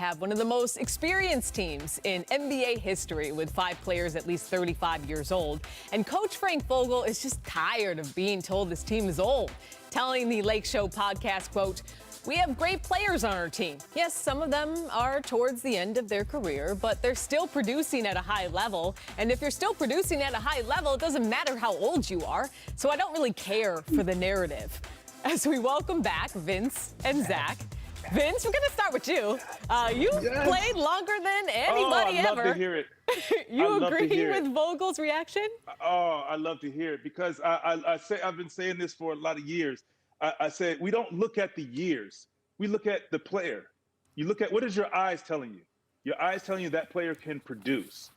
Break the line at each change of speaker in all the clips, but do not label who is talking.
Have one of the most experienced teams in NBA history with 5 players at least 35 years old. And Coach Frank Vogel is just tired of being told this team is old, telling the Lake Show podcast, quote, "We have great players on our team. Yes, some of them are towards the end of their career, but they're still producing at a high level. And if you're still producing at a high level, it doesn't matter how old you are. So I don't really care for the narrative." As we welcome back Vince and Zach. Vince, we're going to start with you. You played longer than anybody
I'd love
ever.
to hear it.
You agree with Vogel's reaction?
Oh, I love to hear it because I've been saying this for a lot of years. I said we don't look at the years. We look at the player. You look at what is your eyes telling you? Your eyes telling you that player can produce.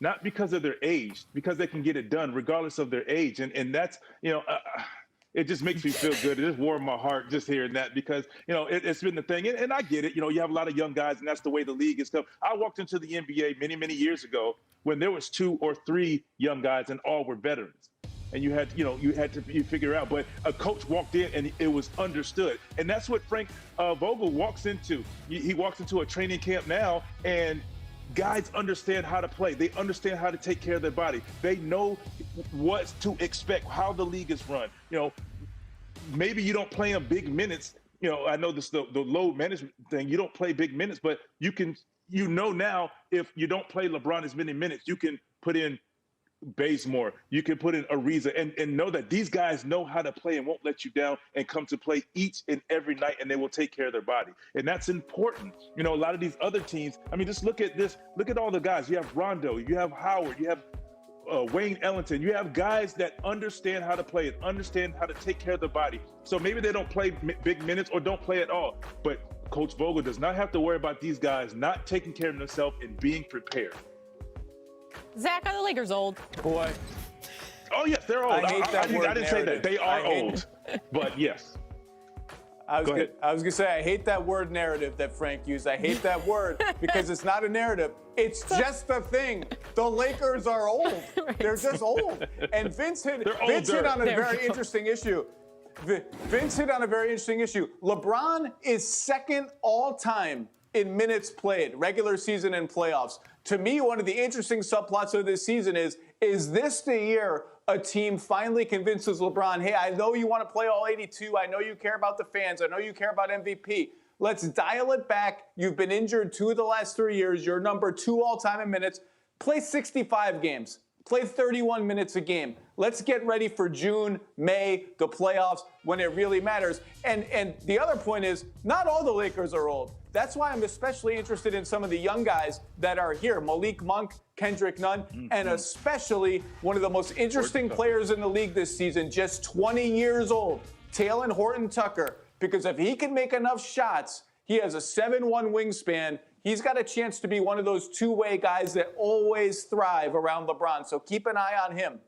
Not because of their age, because they can get it done regardless of their age. And that's, it just makes me feel good. It just warmed my heart just hearing that because, it's been the thing. And I get it. You have a lot of young guys, and that's the way the league is. I walked into the NBA many, many years ago when there was 2 or 3 young guys and all were veterans. And you had to figure out. But a coach walked in and it was understood. And that's what Frank Vogel walks into. He walks into a training camp now, and guys understand how to play. They understand how to take care of their body. They know what to expect, how the league is run. Maybe you don't play in big minutes. I know this the load management thing. You don't play big minutes, but you can. Now if you don't play LeBron as many minutes, you can put in Bazemore. You can put in Ariza and know that these guys know how to play and won't let you down and come to play each and every night, and they will take care of their body. And that's important. A lot of these other teams, just look at this. Look at all the guys. You have Rondo, you have Howard, you have Wayne Ellington. You have guys that understand how to play and understand how to take care of their body. So maybe they don't play big minutes or don't play at all. But Coach Vogel does not have to worry about these guys not taking care of themselves and being prepared.
Zach, are the Lakers old?
Boy.
Oh, yes, they're old. I didn't say that. They are old. But yes.
I was going to say, I hate that word narrative that Frank used. I hate that word because it's not a narrative. It's just a thing. The Lakers are old. They're just old. And Vince hit on a very interesting issue. Vince hit on a very interesting issue. LeBron is second all-time in minutes played, regular season and playoffs. To me, one of the interesting subplots of this season is this the year a team finally convinces LeBron, hey, I know you want to play all 82. I know you care about the fans. I know you care about MVP. Let's dial it back. You've been injured 2 of the last 3 years. You're number 2 all-time in minutes. Play 65 games. Play 31 minutes a game. Let's get ready for June, May, the playoffs, when it really matters. And the other point is, not all the Lakers are old. That's why I'm especially interested in some of the young guys that are here. Malik Monk, Kendrick Nunn, and especially one of the most interesting players in the league this season, just 20 years old, Talen Horton-Tucker. Because if he can make enough shots, he has a 7'1" wingspan. He's got a chance to be one of those two-way guys that always thrive around LeBron. So keep an eye on him.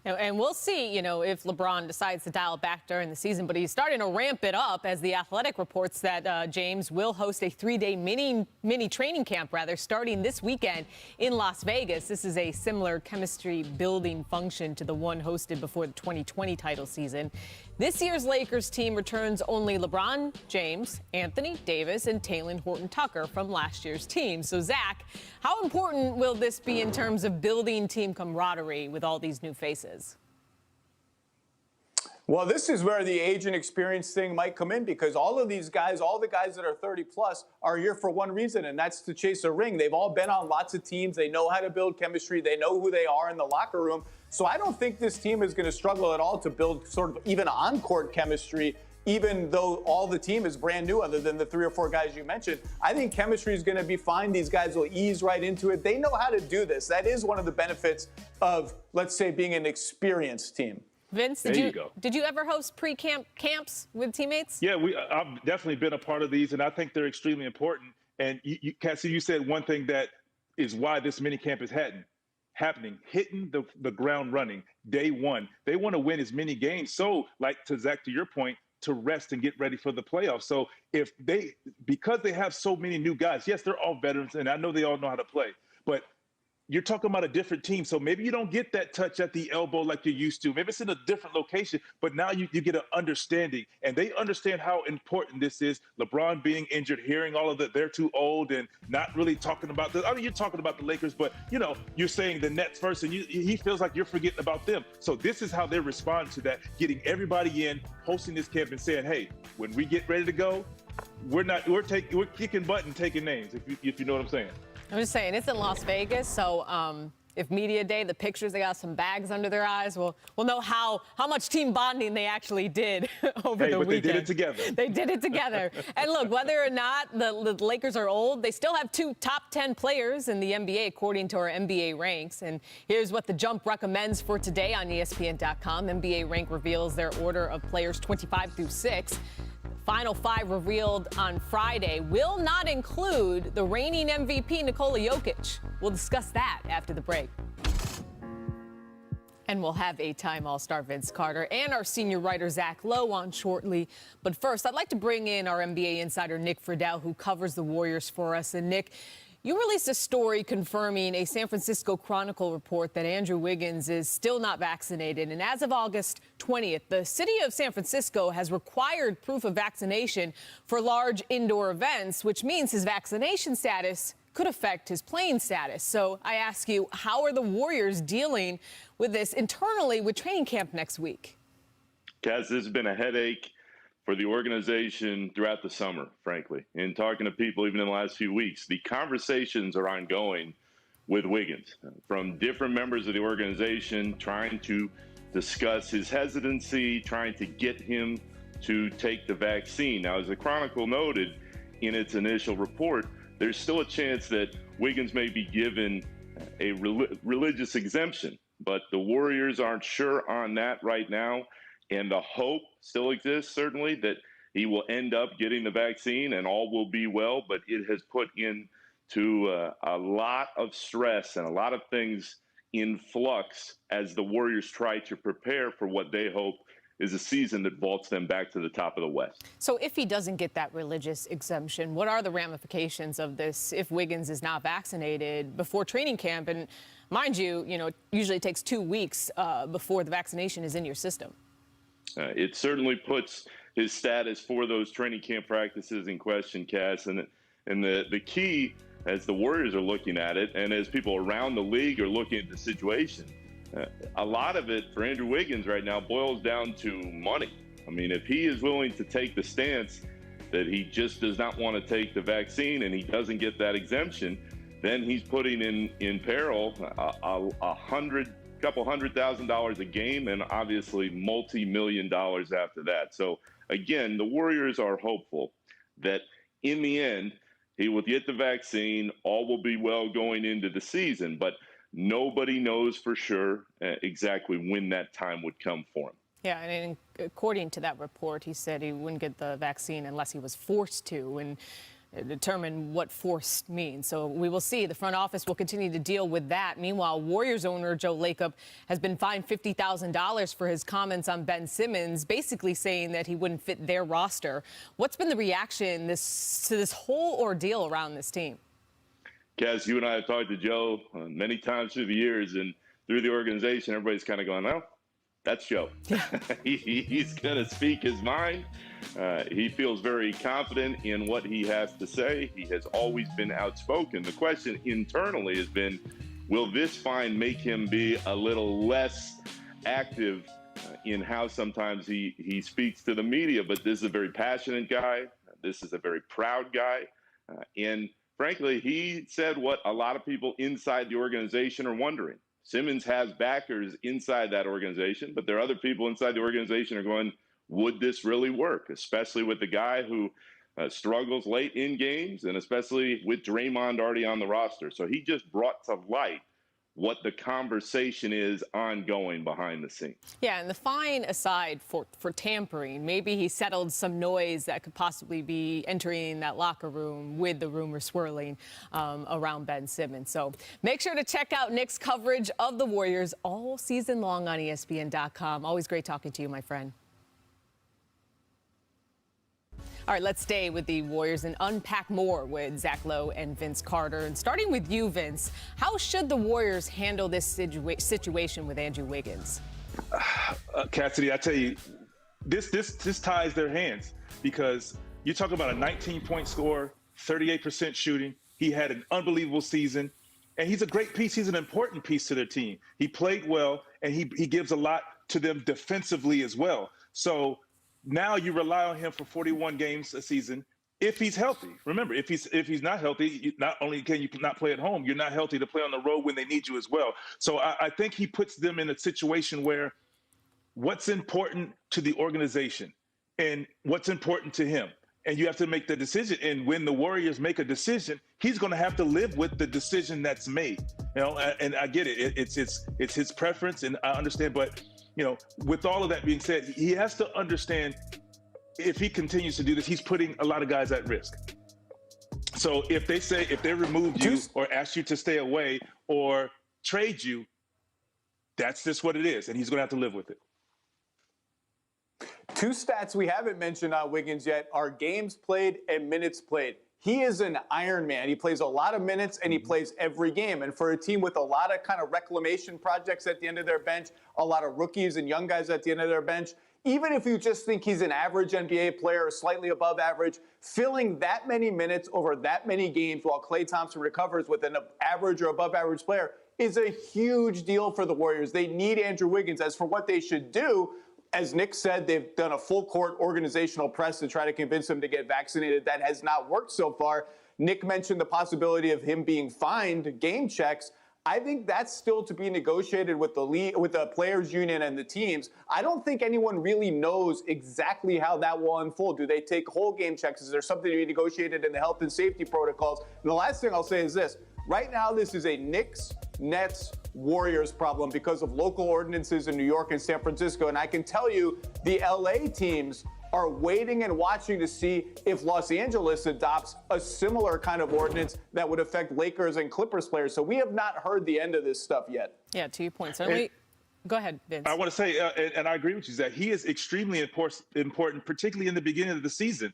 And we'll see, if LeBron decides to dial it back during the season. But he's starting to ramp it up as The Athletic reports that James will host a 3-day mini training camp, starting this weekend in Las Vegas. This is a similar chemistry building function to the one hosted before the 2020 title season. This year's Lakers team returns only LeBron James, Anthony Davis, and Talen Horton-Tucker from last year's team. So, Zach, how important will this be in terms of building team camaraderie with all these new faces?
Well, this is where the age and experience thing might come in because all of these guys, all the guys that are 30 plus are here for one reason, and that's to chase a ring. They've all been on lots of teams. They know how to build chemistry. They know who they are in the locker room. So I don't think this team is going to struggle at all to build sort of even on-court chemistry, even though all the team is brand new other than the 3 or 4 guys you mentioned. I think chemistry is going to be fine. These guys will ease right into it. They know how to do this. That is one of the benefits of, let's say, being an experienced team.
Vince, did you ever host pre-camp camps with teammates?
Yeah, I've definitely been a part of these, and I think they're extremely important. And Cassie, you said one thing that is why this mini camp is happening, hitting the ground running day one. They want to win as many games. So, like to Zach, to your point, to rest and get ready for the playoffs. So because they have so many new guys, yes, they're all veterans, and I know they all know how to play, but you're talking about a different team. So maybe you don't get that touch at the elbow like you used to. Maybe it's in a different location, but now you get an understanding, and they understand how important this is. LeBron being injured, hearing all of that, they're too old, and not really talking about the, I mean, you're talking about the Lakers, but you're saying the Nets first, and he feels like you're forgetting about them. So this is how they respond to that, getting everybody in, hosting this camp and saying, hey, when we get ready to go, we're kicking butt and taking names, if you know what I'm saying.
I'm just saying, it's in Las Vegas, so if media day, the pictures, they got some bags under their eyes, we'll know how much team bonding they actually did over the weekend.
They did it together.
They did it together. And look, whether or not the Lakers are old, they still have 2 top 10 players in the NBA, according to our NBA ranks. And here's what the Jump recommends for today on ESPN.com. NBA rank reveals their order of players 25 through 6. Final 5 revealed on Friday will not include the reigning MVP Nikola Jokic. We'll discuss that after the break. And we'll have 8-time All-Star Vince Carter and our senior writer Zach Lowe on shortly. But first, I'd like to bring in our NBA insider Nick Friedel, who covers the Warriors for us. And Nick, you released a story confirming a San Francisco Chronicle report that Andrew Wiggins is still not vaccinated. And as of August 20th, the city of San Francisco has required proof of vaccination for large indoor events, which means his vaccination status could affect his playing status. So I ask you, how are the Warriors dealing with this internally with training camp next week?
Kaz, this has been a headache for the organization throughout the summer, frankly. In talking to people even in the last few weeks, the conversations are ongoing with Wiggins from different members of the organization trying to discuss his hesitancy, trying to get him to take the vaccine. Now, as the Chronicle noted in its initial report, there's still a chance that Wiggins may be given a religious exemption, but the Warriors aren't sure on that right now. And the hope still exists, certainly, that he will end up getting the vaccine and all will be well. But it has put into a lot of stress and a lot of things in flux as the Warriors try to prepare for what they hope is a season that vaults them back to the top of the West.
So if he doesn't get that religious exemption, what are the ramifications of this if Wiggins is not vaccinated before training camp? And mind you, it usually takes 2 weeks before the vaccination is in your system.
It certainly puts his status for those training camp practices in question, Cass. And the key, as the Warriors are looking at it, and as people around the league are looking at the situation, a lot of it for Andrew Wiggins right now boils down to money. I mean, if he is willing to take the stance that he just does not want to take the vaccine and he doesn't get that exemption, then he's putting in peril couple $100,000 a game and obviously multi-million dollars after that. So again, the Warriors are hopeful that in the end, he will get the vaccine, all will be well going into the season, but nobody knows for sure exactly when that time would come for him.
Yeah, and according to that report, he said he wouldn't get the vaccine unless he was forced to, and determine what forced means. So we will see. The front office will continue to deal with that. Meanwhile, Warriors owner Joe Lacob has been fined $50,000 for his comments on Ben Simmons, basically saying that he wouldn't fit their roster. What's been the reaction to this whole ordeal around this team?
Kaz, you and I have talked to Joe many times through the years and through the organization. Everybody's kind of going, oh, that's Joe. Yeah. He's going to speak his mind. He feels very confident in what he has to say. He has always been outspoken. The question internally has been, will this fine make him be a little less active in how sometimes he speaks to the media? But this is a very passionate guy. This is a very proud guy. And frankly, he said what a lot of people inside the organization are wondering. Simmons has backers inside that organization, but there are other people inside the organization are going, would this really work? Especially with the guy who struggles late in games, and especially with Draymond already on the roster. So he just brought to light what the conversation is ongoing behind the scenes. Yeah,
and the fine aside for tampering, maybe he settled some noise that could possibly be entering that locker room with the rumor swirling around Ben Simmons. So make sure to check out Nick's coverage of the Warriors all season long on ESPN.com. Always great talking to you, my friend. All right, let's stay with the Warriors and unpack more with Zach Lowe and Vince Carter. And starting with you, Vince, how should the Warriors handle this situation with Andrew Wiggins?
Cassidy, I tell you, this ties their hands, because you're talking about a 19-point scorer, 38% shooting. He had an unbelievable season, and he's a great piece. He's an important piece to their team. He played well, and he gives a lot to them defensively as well. So now you rely on him for 41 games a season if he's healthy. Remember, if he's not healthy, not only can you not play at home, you're not healthy to play on the road when they need you as well. So I think he puts them in a situation where what's important to the organization and what's important to him. And you have to make the decision. And when the Warriors make a decision, he's going to have to live with the decision that's made. And I get it. It's his preference, and I understand. But with all of that being said, he has to understand, if he continues to do this, he's putting a lot of guys at risk. So if they remove you or ask you to stay away or trade you, that's just what it is, and he's going to have to live with it.
Two stats we haven't mentioned on Wiggins yet are games played and minutes played. He is an Iron Man. He plays a lot of minutes, and he plays every game. And for a team with a lot of kind of reclamation projects at the end of their bench, a lot of rookies and young guys at the end of their bench, even if you just think he's an average NBA player or slightly above average, filling that many minutes over that many games while Klay Thompson recovers with an average or above average player is a huge deal for the Warriors. They need Andrew Wiggins. As for what they should do, as Nick said, they've done a full court organizational press to try to convince him to get vaccinated. That has not worked so far. Nick mentioned the possibility of him being fined game checks. I think that's still to be negotiated with the league, with the players union and the teams. I don't think anyone really knows exactly how that will unfold. Do they take whole game checks? Is there something to be negotiated in the health and safety protocols? And the last thing I'll say is this. Right now, this is a Knicks, Nets, Warriors problem because of local ordinances in New York and San Francisco. And I can tell you the LA teams are waiting and watching to see if Los Angeles adopts a similar kind of ordinance that would affect Lakers and Clippers players. So we have not heard the end of this stuff yet.
Yeah, 2 points. Go ahead, Vince.
I want to say, and I agree with you, Zach, he is extremely important, particularly in the beginning of the season,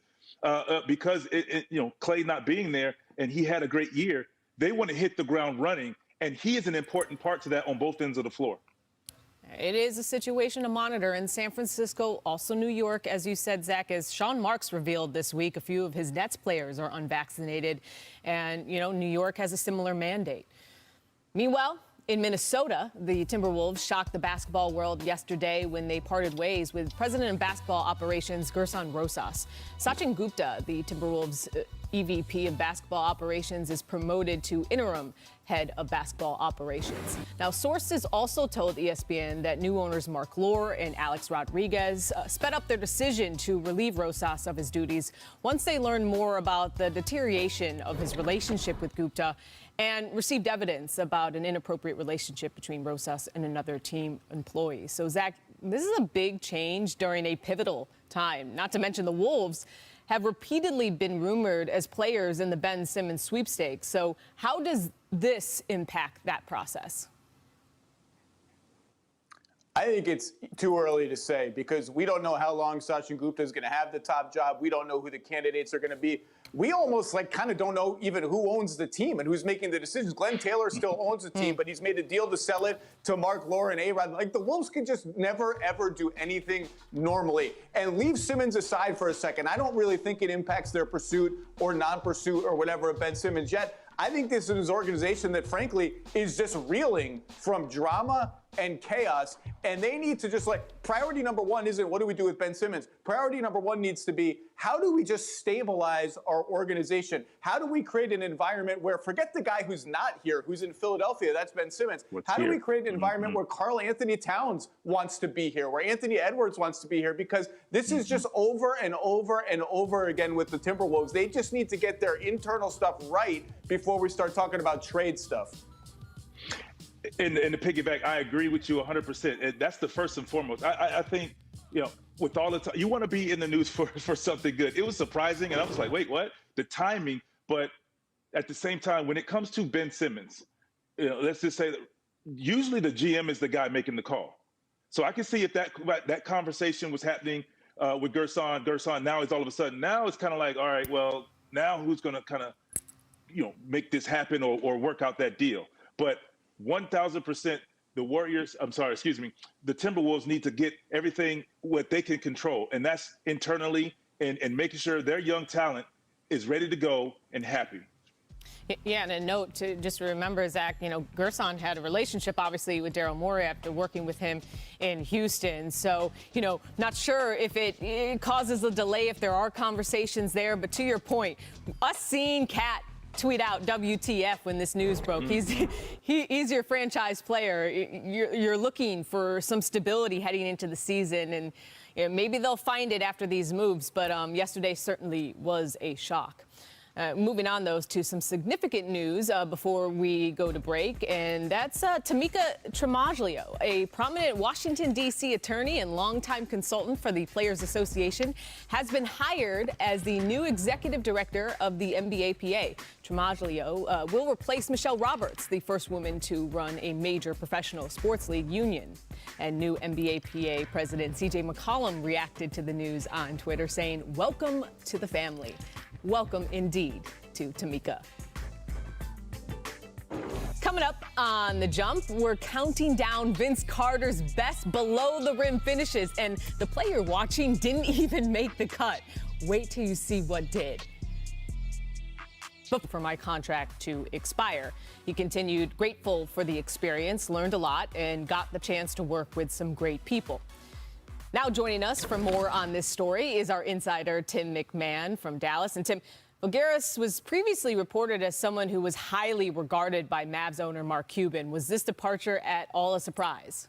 because Klay not being there, and he had a great year. They want to hit the ground running, and he is an important part to that on both ends of the floor.
It is a situation to monitor in San Francisco, also New York, as you said, Zach, as Sean Marks revealed this week, a few of his Nets players are unvaccinated, and, New York has a similar mandate. Meanwhile, in Minnesota, the Timberwolves shocked the basketball world yesterday when they parted ways with President of Basketball Operations Gerson Rosas. Sachin Gupta, the Timberwolves EVP of Basketball Operations, is promoted to interim head of basketball operations. Now, sources also told ESPN that new owners Mark Lore and Alex Rodriguez sped up their decision to relieve Rosas of his duties once they learned more about the deterioration of his relationship with Gupta and received evidence about an inappropriate relationship between Rosas and another team employee. So, Zach, this is a big change during a pivotal time, not to mention the Wolves have repeatedly been rumored as players in the Ben Simmons sweepstakes. So how does this impact that process?
I think it's too early to say because we don't know how long Sachin Gupta is going to have the top job. We don't know who the candidates are going to be. We almost kind of don't know even who owns the team and who's making the decisions. Glenn Taylor still owns the team, but he's made a deal to sell it to Mark Lore and A-Rod. The Wolves can just never, ever do anything normally. And leave Simmons aside for a second. I don't really think it impacts their pursuit or non-pursuit or whatever of Ben Simmons yet. I think this is an organization that, frankly, is just reeling from drama and chaos, and they need to just priority number one isn't what do we do with Ben Simmons. Priority number one needs to be how do we just stabilize our organization? How do we create an environment where, forget the guy who's not here, who's in Philadelphia, that's Ben Simmons. How do we create an environment where Karl Anthony Towns wants to be here, where Anthony Edwards wants to be here? Because this is just over and over and over again with the Timberwolves. They just need to get their internal stuff right before we start talking about trade stuff.
And to piggyback, I agree with you 100%. That's the first and foremost. I think, with all the time, you want to be in the news for something good. It was surprising, and I was like, wait, what? The timing. But at the same time, when it comes to Ben Simmons, let's just say that usually the GM is the guy making the call. So I can see if that conversation was happening with Gerson, now it's all of a sudden, now it's kind of like, all right, well, now who's going to kind of, make this happen or work out that deal? But 1,000%, the Timberwolves need to get everything what they can control, and that's internally and making sure their young talent is ready to go and happy.
Yeah, and a note to just remember, Zach, Gerson had a relationship, obviously, with Daryl Morey after working with him in Houston. So, not sure if it causes a delay if there are conversations there. But to your point, us seeing Cat tweet out WTF when this news broke. He's your franchise player. You're looking for some stability heading into the season, and maybe they'll find it after these moves. But yesterday certainly was a shock. Moving on, though, to some significant news before we go to break, and that's Tamika Tremaglio, a prominent Washington, D.C. attorney and longtime consultant for the Players Association, has been hired as the new executive director of the NBAPA. Tremaglio will replace Michelle Roberts, the first woman to run a major professional sports league union. And new NBAPA president C.J. McCollum reacted to the news on Twitter, saying, "Welcome to the family." Welcome indeed to Tamika. Coming up on The Jump, we're counting down Vince Carter's best below-the-rim finishes, and the player watching didn't even make the cut. Wait till you see what did. But for my contract to expire, he continued, grateful for the experience, learned a lot, and got the chance to work with some great people. Now joining us for more on this story is our insider, Tim McMahon from Dallas. And Tim, Voulgaris was previously reported as someone who was highly regarded by Mavs owner Mark Cuban. Was this departure at all a surprise?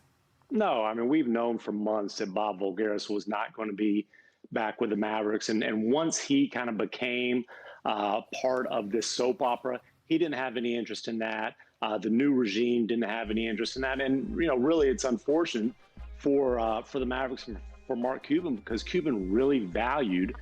No, I mean, we've known for months that Bob Voulgaris was not going to be back with the Mavericks. And once he kind of became part of this soap opera, he didn't have any interest in that. The new regime didn't have any interest in that. And, really, it's unfortunate for the Mavericks, for Mark Cuban, because Cuban really valued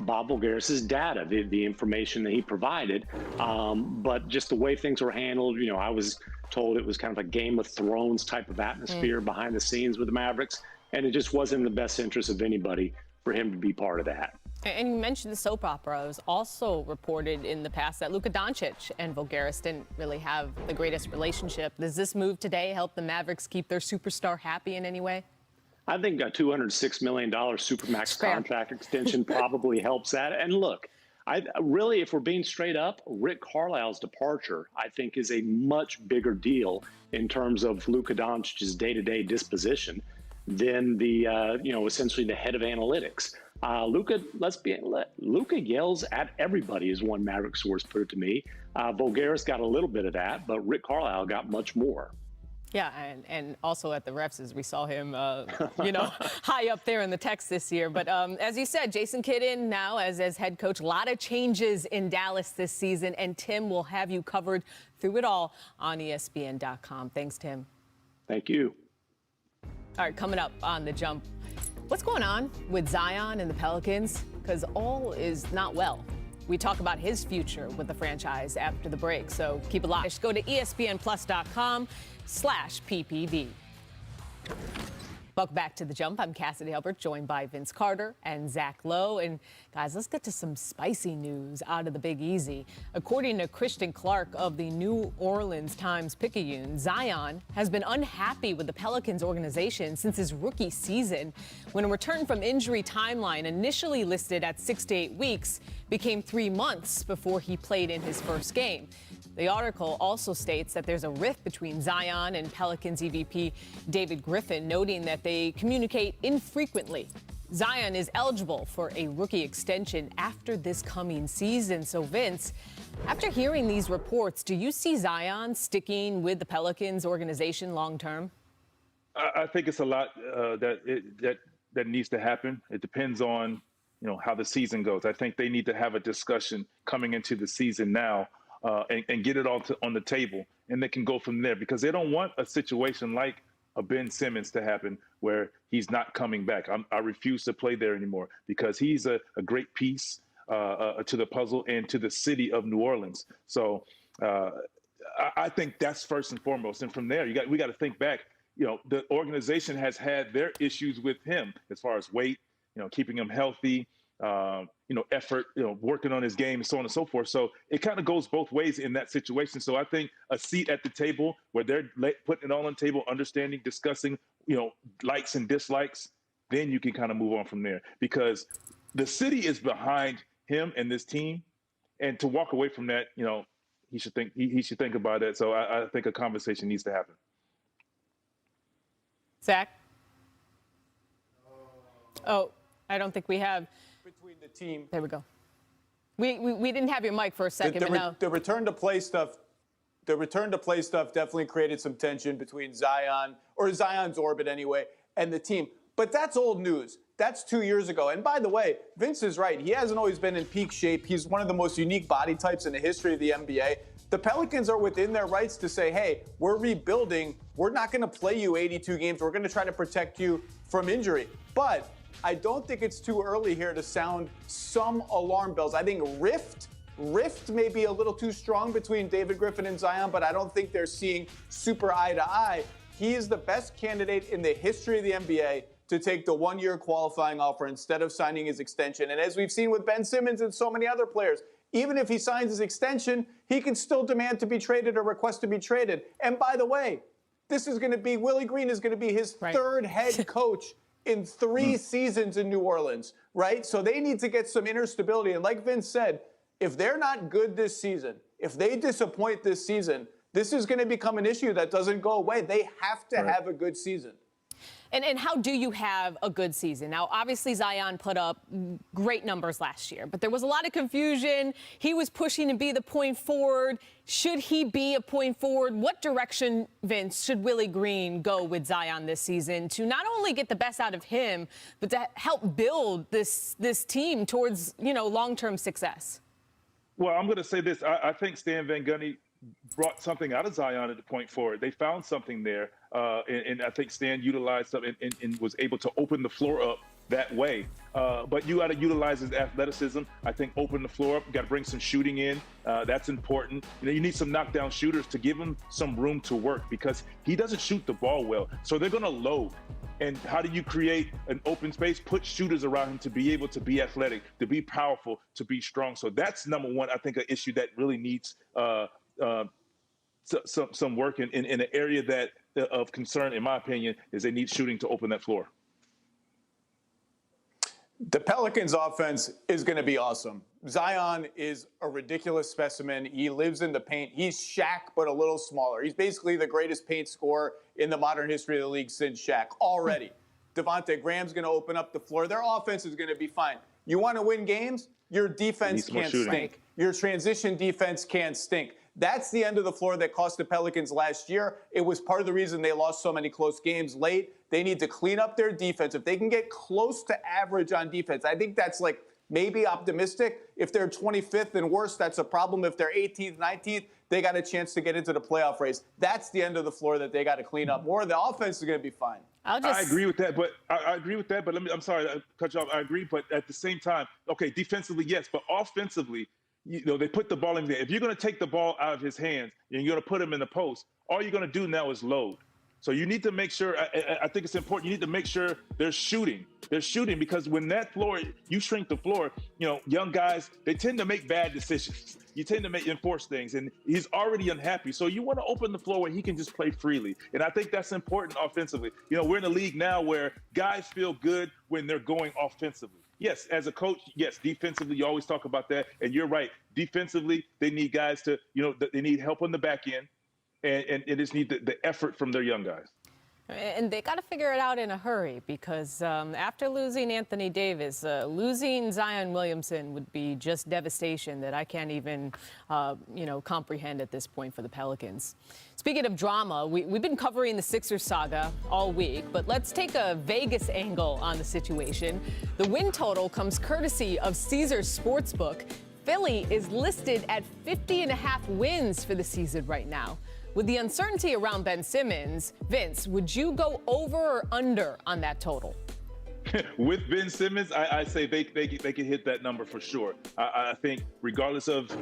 Bob Voulgaris' data, the information that he provided. But just the way things were handled, I was told it was kind of a Game of Thrones type of atmosphere behind the scenes with the Mavericks, and it just wasn't in the best interest of anybody for him to be part of that.
And you mentioned the soap opera. It was also reported in the past that Luka Doncic and Voulgaris didn't really have the greatest relationship. Does this move today help the Mavericks keep their superstar happy in any way?
I think a $206 million Supermax contract extension probably helps that. And look, really, if we're being straight up, Rick Carlisle's departure, I think, is a much bigger deal in terms of Luka Doncic's day-to-day disposition than the, essentially the head of analytics. Luka yells at everybody, as one Maverick source put it to me. Voulgaris got a little bit of that, but Rick Carlisle got much more.
Yeah, and also at the refs, as we saw him, high up there in the text this year. But as you said, Jason Kidd in now as head coach. A lot of changes in Dallas this season, and Tim will have you covered through it all on ESPN.com. Thanks, Tim.
Thank you.
All right, coming up on The Jump, what's going on with Zion and the Pelicans? Because all is not well. We talk about his future with the franchise after the break, so keep it locked. Go to ESPNplus.com/PPV. Welcome back to The Jump. I'm Cassidy Albert, joined by Vince Carter and Zach Lowe. And guys, let's get to some spicy news out of the Big Easy. According to Christian Clark of the New Orleans Times-Picayune, Zion has been unhappy with the Pelicans organization since his rookie season, when a return from injury timeline initially listed at 6 to 8 weeks became 3 months before he played in his first game. The article also states that there's a rift between Zion and Pelicans EVP David Griffin, noting that they communicate infrequently. Zion is eligible for a rookie extension after this coming season. So, Vince, after hearing these reports, do you see Zion sticking with the Pelicans organization long term?
I think it's a lot that needs to happen. It depends on how the season goes. I think they need to have a discussion coming into the season now. And get it all on the table, and they can go from there, because they don't want a situation like a Ben Simmons to happen where he's not coming back. I refuse to play there anymore, because he's a great piece to the puzzle and to the city of New Orleans. So I think that's first and foremost. And from there, we got to think back. The organization has had their issues with him as far as weight, keeping him healthy, effort, working on his game, and so on and so forth. So it kind of goes both ways in that situation. So I think a seat at the table where they're putting it all on the table, understanding, discussing, likes and dislikes, then you can kind of move on from there, because the city is behind him and this team. And to walk away from that, he should think about that. So I think a conversation needs to happen.
Zach? Oh, I don't think we have.
Between the team.
There we go. We didn't have your mic for a second, but now.
The return to play stuff definitely created some tension between Zion's orbit anyway, and the team. But that's old news. That's 2 years ago. And by the way, Vince is right. He hasn't always been in peak shape. He's one of the most unique body types in the history of the NBA. The Pelicans are within their rights to say, hey, we're rebuilding. We're not going to play you 82 games. We're going to try to protect you from injury. But I don't think it's too early here to sound some alarm bells. I think rift may be a little too strong between David Griffin and Zion, but I don't think they're seeing super eye to eye. He is the best candidate in the history of the NBA to take the one-year qualifying offer instead of signing his extension. And as we've seen with Ben Simmons and so many other players, even if he signs his extension, he can still demand to be traded or request to be traded. And by the way, Willie Green is going to be his third head coach in 3 seasons in New Orleans, right? So they need to get some inner stability. And like Vince said, if they're not good this season, if they disappoint this season, this is going to become an issue that doesn't go away. They have to have a good season.
And how do you have a good season? Now, obviously, Zion put up great numbers last year, but there was a lot of confusion. He was pushing to be the point forward. Should he be a point forward? What direction, Vince, should Willie Green go with Zion this season to not only get the best out of him, but to help build this team towards, long-term success?
Well, I'm going to say this. I think Stan Van Gundy brought something out of Zion at the point forward. They found something there, and I think Stan utilized something and was able to open the floor up that way. But you got to utilize his athleticism. I think open the floor up. You got to bring some shooting in. That's important. You need some knockdown shooters to give him some room to work, because he doesn't shoot the ball well. So they're going to load. And how do you create an open space? Put shooters around him to be able to be athletic, to be powerful, to be strong. So that's number one. I think an issue that really needs some work in an area that of concern, in my opinion, is they need shooting to open that floor.
The Pelicans offense is going to be awesome. Zion is a ridiculous specimen. He lives in the paint. He's Shaq, but a little smaller. He's basically the greatest paint scorer in the modern history of the league since Shaq already. Devontae Graham's going to open up the floor. Their offense is going to be fine. You want to win games? Your defense can't stink. Your transition defense can't stink. That's the end of the floor that cost the Pelicans last year. It was part of the reason they lost so many close games late. They need to clean up their defense. If they can get close to average on defense, I think that's like maybe optimistic. If they're 25th and worse, that's a problem. If they're 18th, 19th, they got a chance to get into the playoff race. That's the end of the floor that they got to clean up more. The offense is going to be fine.
I agree with that, but I'm sorry to cut you off. I agree, but at the same time, okay, defensively, yes, but offensively, they put the ball in there. If you're going to take the ball out of his hands and you're going to put him in the post, all you're going to do now is load. So you need to make sure, I think it's important, you need to make sure they're shooting. They're shooting, because when that floor, you shrink the floor, young guys, they tend to make bad decisions. You tend to enforce things, and he's already unhappy. So you want to open the floor where he can just play freely. And I think that's important offensively. We're in a league now where guys feel good when they're going offensively. Yes, as a coach, yes, defensively, you always talk about that. And you're right. Defensively, they need guys to, they need help on the back end. And they just need the effort from their young guys.
And they got to figure it out in a hurry, because after losing Anthony Davis, losing Zion Williamson would be just devastation that I can't even, comprehend at this point for the Pelicans. Speaking of drama, we've been covering the Sixers saga all week, but let's take a Vegas angle on the situation. The win total comes courtesy of Caesars Sportsbook. Philly is listed at 50.5 wins for the season right now. With the uncertainty around Ben Simmons, Vince, would you go over or under on that total?
With Ben Simmons, I say they can hit that number for sure. I think regardless of,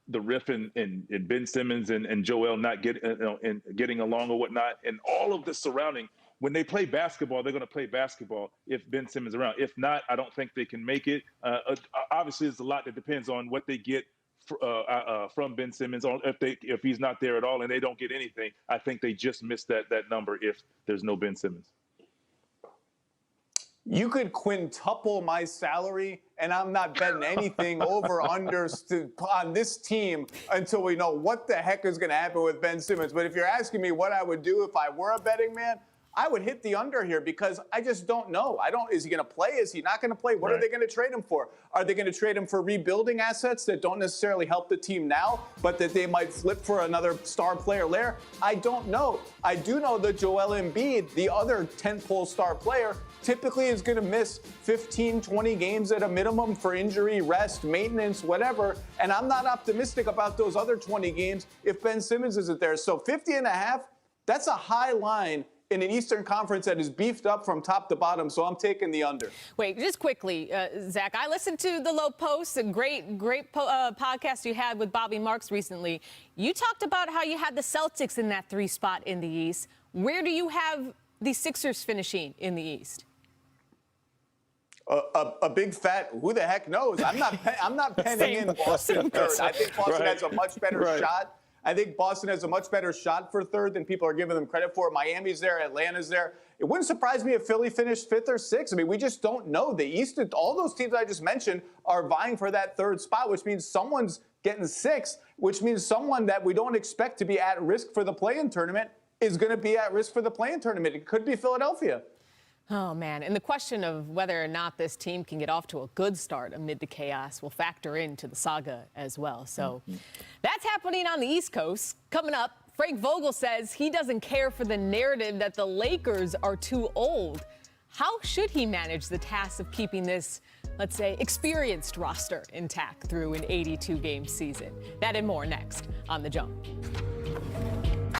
the riff in Ben Simmons and Joel not getting along or whatnot, and all of the surrounding, when they play basketball, they're going to play basketball if Ben Simmons is around. If not, I don't think they can make it. Obviously, there's a lot that depends on what they get from Ben Simmons. If he's not there at all and they don't get anything, I think they just missed that number if there's no Ben Simmons.
You could quintuple my salary, and I'm not betting anything over under on this team until we know what the heck is going to happen with Ben Simmons. But if you're asking me what I would do if I were a betting man, I would hit the under here because I just don't know. Is he going to play? Is he not going to play? What are they going to trade him for? Are they going to trade him for rebuilding assets that don't necessarily help the team now, but that they might flip for another star player there? I don't know. I do know that Joel Embiid, the other tentpole star player, typically is going to miss 15, 20 games at a minimum for injury, rest, maintenance, whatever. And I'm not optimistic about those other 20 games if Ben Simmons isn't there. So 50.5, that's a high line in an Eastern Conference that is beefed up from top to bottom, so I'm taking the under.
Wait, just quickly, Zach, I listened to the Low Post, a great podcast you had with Bobby Marks recently. You talked about how you had the Celtics in that 3 spot in the East. Where do you have the Sixers finishing in the East?
A big fat who the heck knows? I'm not penning in Boston third. I think Boston has a much better shot. I think Boston has a much better shot for third than people are giving them credit for. Miami's there, Atlanta's there. It wouldn't surprise me if Philly finished 5th or 6th. I mean, we just don't know. The East, all those teams I just mentioned are vying for that 3rd spot, which means someone's getting 6th, which means someone that we don't expect to be at risk for the play-in tournament is going to be at risk for the play-in tournament. It could be Philadelphia.
Oh, man. And the question of whether or not this team can get off to a good start amid the chaos will factor into the saga as well. So that's happening on the East Coast. Coming up, Frank Vogel says he doesn't care for the narrative that the Lakers are too old. How should he manage the task of keeping this, let's say, experienced roster intact through an 82-game season? That and more next on The Jump.